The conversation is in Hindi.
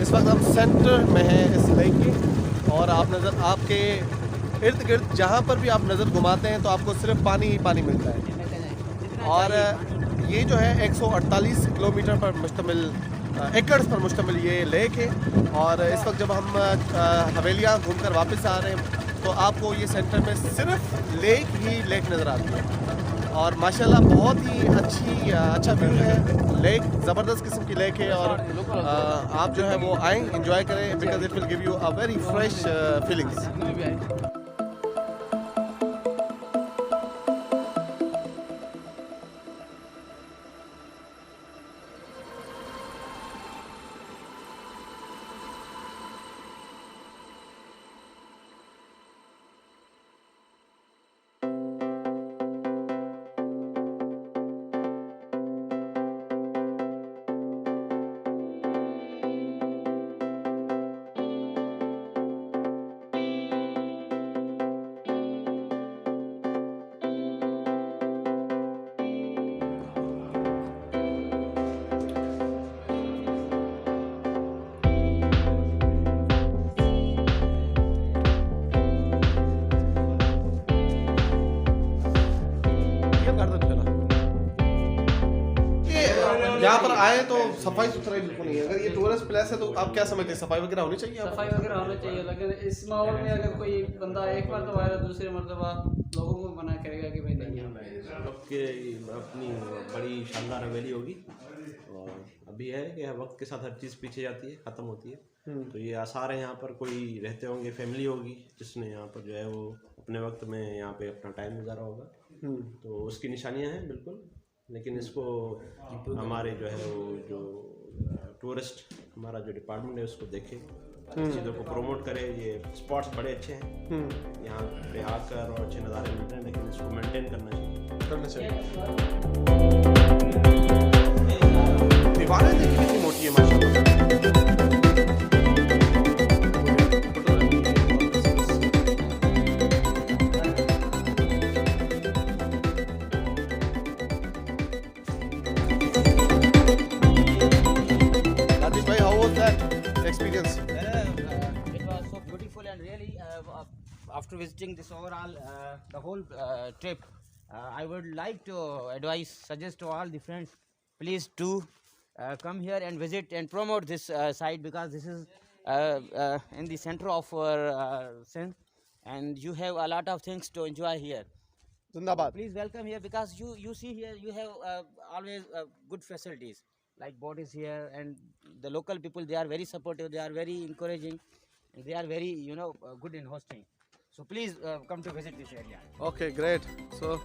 इस वक्त हम सेंटर में हैं इस लेक के, और आपके इर्द गिर्द जहाँ पर भी आप नज़र घुमाते हैं तो आपको सिर्फ पानी ही पानी मिलता है। और ये जो है 148 किलोमीटर पर मुश्तमिल एकड़ पर मुश्तमिल ये लेक है। और इस वक्त जब हम हवेलियाँ घूमकर वापस आ रहे हैं तो आपको ये सेंटर में सिर्फ लेक ही लेक नज़र आती है। और माशाल्लाह बहुत ही अच्छा व्यू है, लेक ज़बरदस्त किस्म की लेक है। और आप जो है वो आएँ, एंजॉय करें, because it will give you a very fresh feelings. यहाँ पर आए तो सफाई सुथराई बिल्कुल नहीं है। अगर ये टूरिस्ट प्लेस है तो आप क्या समझते हैं, सफाई वगैरह होनी चाहिए? सफाई वगैरह होनी चाहिए, लेकिन इस माहौल में अगर कोई बंदा एक मरतबा आएगा दूसरे मरतबा लोगों को मना करेगा कि भाई नहीं वक्त के अपनी बड़ी शानदार हवेली होगी। और अभी है कि वक्त के साथ हर चीज़ पीछे जाती है, ख़त्म होती है। तो ये आसार है यहाँ पर कोई रहते होंगे, फैमिली होगी जिसने यहाँ पर जो है वो अपने वक्त में यहाँ पे अपना टाइम गुजारा होगा। तो उसकी निशानियाँ हैं बिल्कुल, लेकिन इसको हमारे जो है वो जो टूरिस्ट हमारा जो डिपार्टमेंट है उसको देखे, चीज़ों को प्रमोट करे। ये स्पॉट्स बड़े अच्छे हैं, यहाँ पे आकर और अच्छे नज़ारे मिलते हैं, लेकिन इसको मेंटेन करना चाहिए। दीवारें देखिए कितनी मोटी है माशाल्लाह। Experience. It was so beautiful, and really after visiting this overall the whole trip, I would like to suggest to all the friends, please do come here and visit and promote this site, because this is in the center of our Sindh, and you have a lot of things to enjoy here. Zindabad. Please welcome here, because you see here you have always good facilities. Like boat is here, and the local people, they are very supportive, they are very encouraging, and they are very good in hosting. So please come to visit this area. Okay, great. So